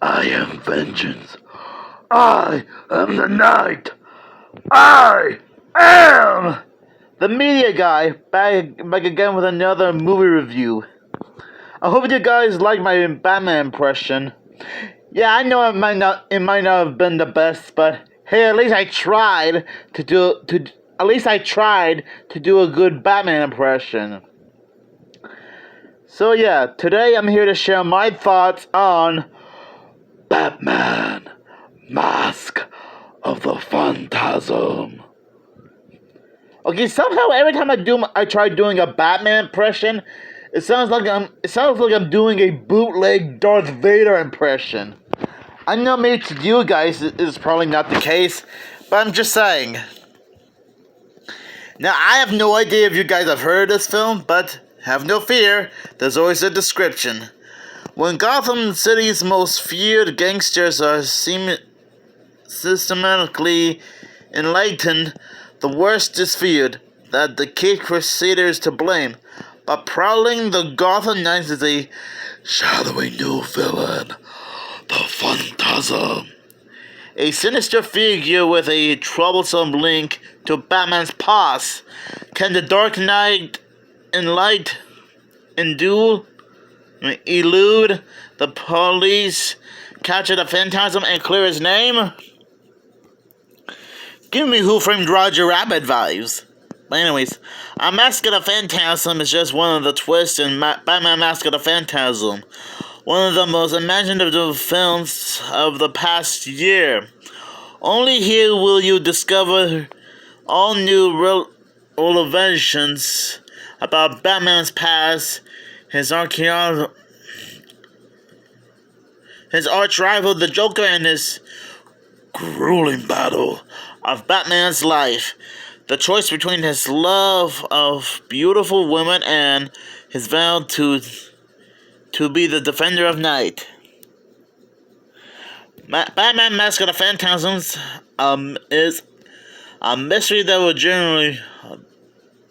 I am vengeance. I am the night. I am the media guy, back again with another movie review. I hope you guys like my Batman impression. Yeah, I know it might not have been the best, but hey, at least I tried to do a good Batman impression. So yeah, today I'm here to share my thoughts on Batman Mask of the Phantasm. Okay, somehow every time I try doing a Batman impression, it sounds like I'm doing a bootleg Darth Vader impression. I know maybe to you guys it's probably not the case, but I'm just saying. Now I have no idea if you guys have heard of this film, but have no fear, there's always a description. When Gotham City's most feared gangsters are systematically enlightened, the worst is feared, that the Caped Crusaders to blame. But prowling the Gotham Knights is a shadowy new villain, the Phantasm. A sinister figure with a troublesome link to Batman's past. Can the Dark Knight elude the police, capture the Phantasm, and clear his name? Give me Who Framed Roger Rabbit vibes. But anyways, a Mask of the Phantasm is just one of the twists in Batman Mask of the Phantasm. One of the most imaginative films of the past year. Only here will you discover all new revelations about Batman's past, his arch rival the Joker, and his grueling battle of Batman's life. The choice between his love of beautiful women and his vow to be the defender of night. Batman Mask of the Phantasms is a mystery that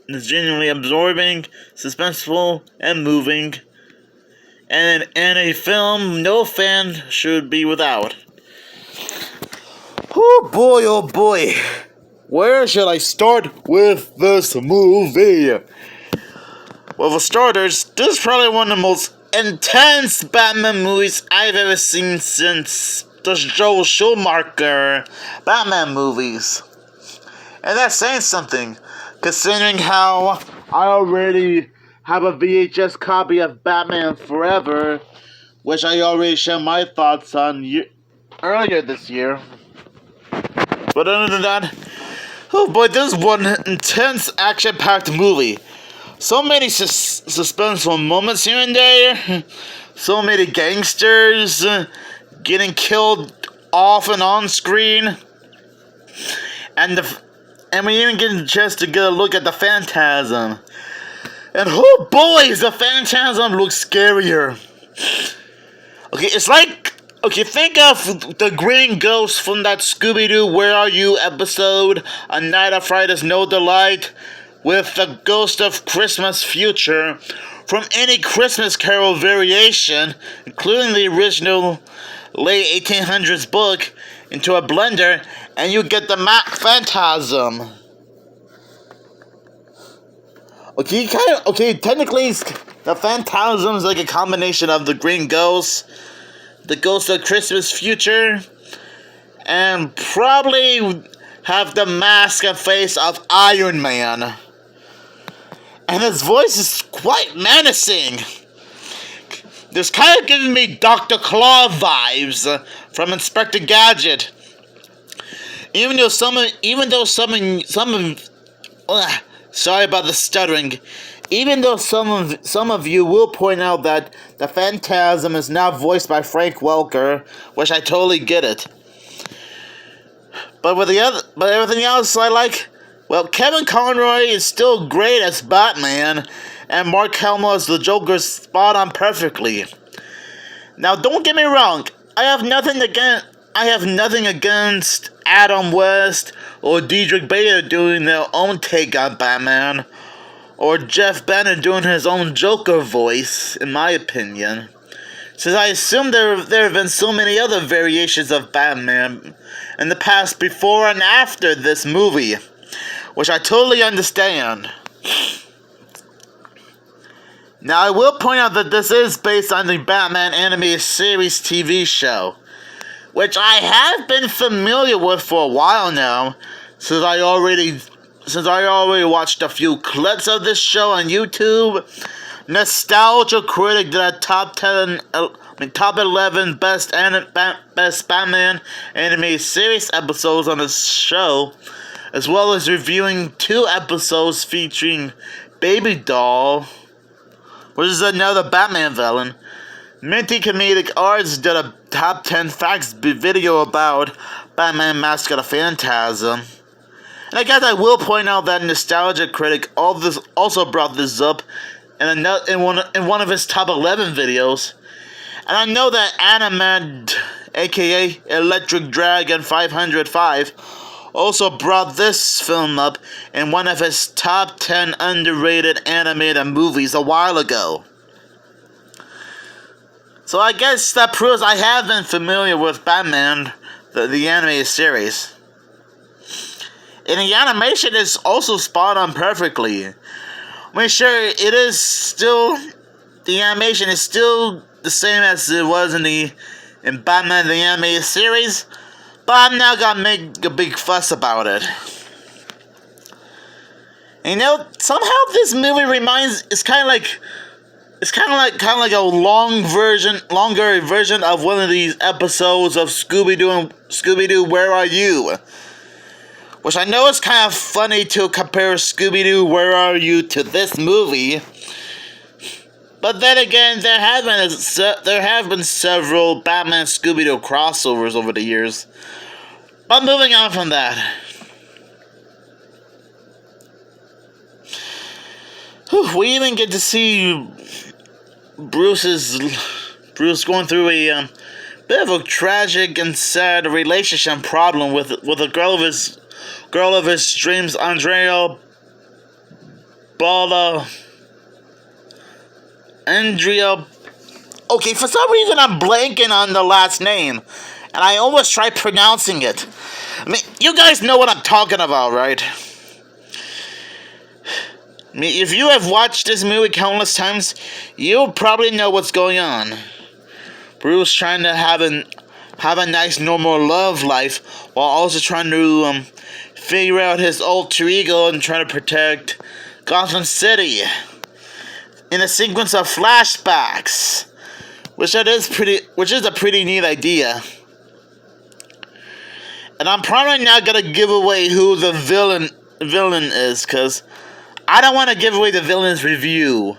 is genuinely absorbing, suspenseful, and moving, and a film no fan should be without. Oh boy, where should I start with this movie? Well, for starters, this is probably one of the most intense Batman movies I've ever seen since the Joel Schumacher Batman movies. And that's saying something, considering how I already have a VHS copy of Batman Forever, which I already shared my thoughts on earlier this year. But other than that, oh boy, this is one intense action-packed movie. So many suspenseful moments here and there. So many gangsters getting killed off and on screen. And we even get a chance to get a look at the Phantasm. And oh boy, the Phantasm looks scarier. Okay, it's like, think of the green ghost from that Scooby-Doo Where Are You episode, A Night of Fright No Delight, with the Ghost of Christmas Future from any Christmas Carol variation, including the original late 1800s book, into a blender, and you get the Phantasm. Technically, the Phantasm is like a combination of the Green Ghost, the Ghost of Christmas Future, and probably have the mask and face of Iron Man. And his voice is quite menacing. This kind of giving me Dr. Claw vibes from Inspector Gadget. Sorry about the stuttering. Even though some of you will point out that the Phantasm is now voiced by Frank Welker, which I totally get it. But everything else I like. Well, Kevin Conroy is still great as Batman, and Mark Hamill as the Joker spot on perfectly. Now, don't get me wrong. I have nothing against Adam West or Diedrich Bader doing their own take on Batman, or Jeff Bennett doing his own Joker voice, in my opinion. since I assume there have been so many other variations of Batman in the past before and after this movie, which I totally understand. Now, I will point out that this is based on the Batman animated series TV show, which I have been familiar with for a while now, since I already watched a few clips of this show on YouTube. Nostalgia Critic did a top 11 best Batman animated series episodes on the show, as well as reviewing 2 episodes featuring Baby Doll, which is another Batman villain. Minty Comedic Arts did a top 10 facts video about Batman mascot of Phantasm. And I guess I will point out that Nostalgia Critic also brought this up in one of his top 11 videos. And I know that Animad, aka Electric Dragon 505, also brought this film up in one of his top 10 underrated animated movies a while ago. So I guess that proves I have been familiar with Batman, the animated series. And the animation is also spot on perfectly. I mean, sure, the animation is still the same as it was in Batman the animated series, but I'm not gonna make a big fuss about it. And you know, somehow this movie it's kind of like a longer version of one of these episodes of Scooby-Doo, Where Are You? Which I know is kind of funny to compare Scooby-Doo, Where Are You to this movie. But then again, there have been several Batman Scooby-Doo crossovers over the years. But moving on from that. We even get to see Bruce going through a bit of a tragic and sad relationship problem with a girl of his dreams, Andrea. Okay, for some reason I'm blanking on the last name, and I almost tried pronouncing it. I mean, you guys know what I'm talking about, right? I mean, if you have watched this movie countless times, you'll probably know what's going on. Bruce trying to have a nice normal love life, while also trying to figure out his alter ego and trying to protect Gotham City in a sequence of flashbacks, which is a pretty neat idea. And I'm probably not gonna give away who the villain is, cause I don't want to give away the villain's review.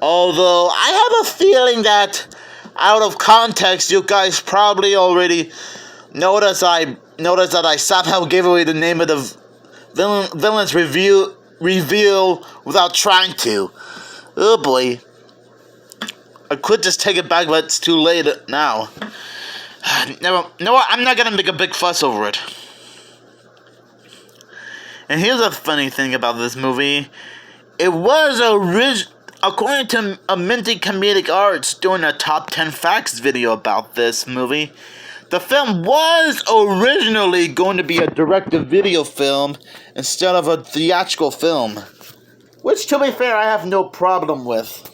Although I have a feeling that out of context, you guys probably already noticed that I somehow gave away the name of the villain's reveal without trying to. Oh boy. I could just take it back, but it's too late now. No, I'm not gonna make a big fuss over it. And here's a funny thing about this movie. It was according to a Minty Comedic Arts doing a top 10 facts video about this movie, the film was originally going to be a direct-to-video film instead of a theatrical film. Which, to be fair, I have no problem with.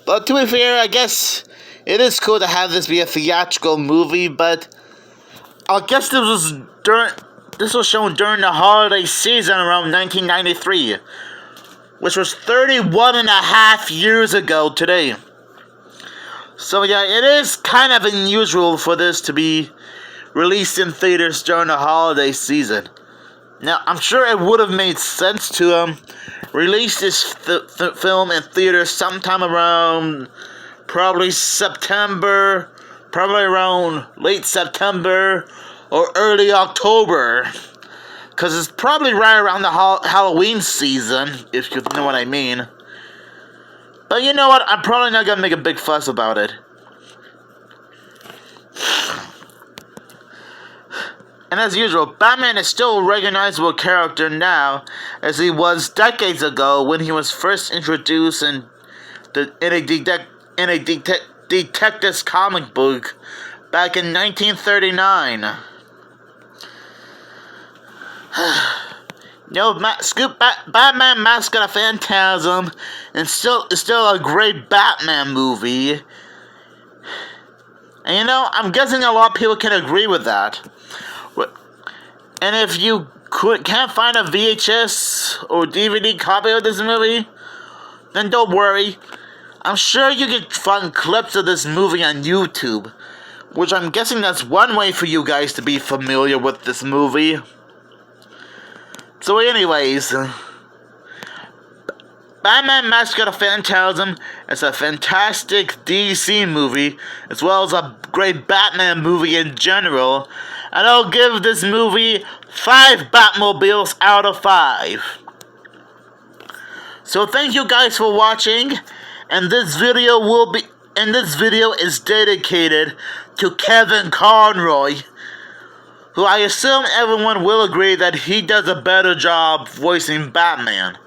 But to be fair, I guess it is cool to have this be a theatrical movie, but I guess this was shown during the holiday season around 1993, which was 31 and a half years ago today. So yeah, it is kind of unusual for this to be released in theaters during the holiday season. Now, I'm sure it would have made sense to release this film in theaters sometime around probably around late September or early October, because it's probably right around the Halloween season, if you know what I mean. But you know what, I'm probably not gonna make a big fuss about it. And as usual, Batman is still a recognizable character now, as he was decades ago when he was first introduced in the in a detective's comic book back in 1939. Batman Mask of the Phantasm is still a great Batman movie. And I'm guessing a lot of people can agree with that. And if you can't find a VHS or DVD copy of this movie, then don't worry. I'm sure you can find clips of this movie on YouTube, which I'm guessing that's one way for you guys to be familiar with this movie. So anyways, Batman Mask of the Phantasm is a fantastic DC movie, as well as a great Batman movie in general, and I'll give this movie 5 Batmobiles out of 5. So thank you guys for watching, and this video is dedicated to Kevin Conroy, who I assume everyone will agree that he does a better job voicing Batman.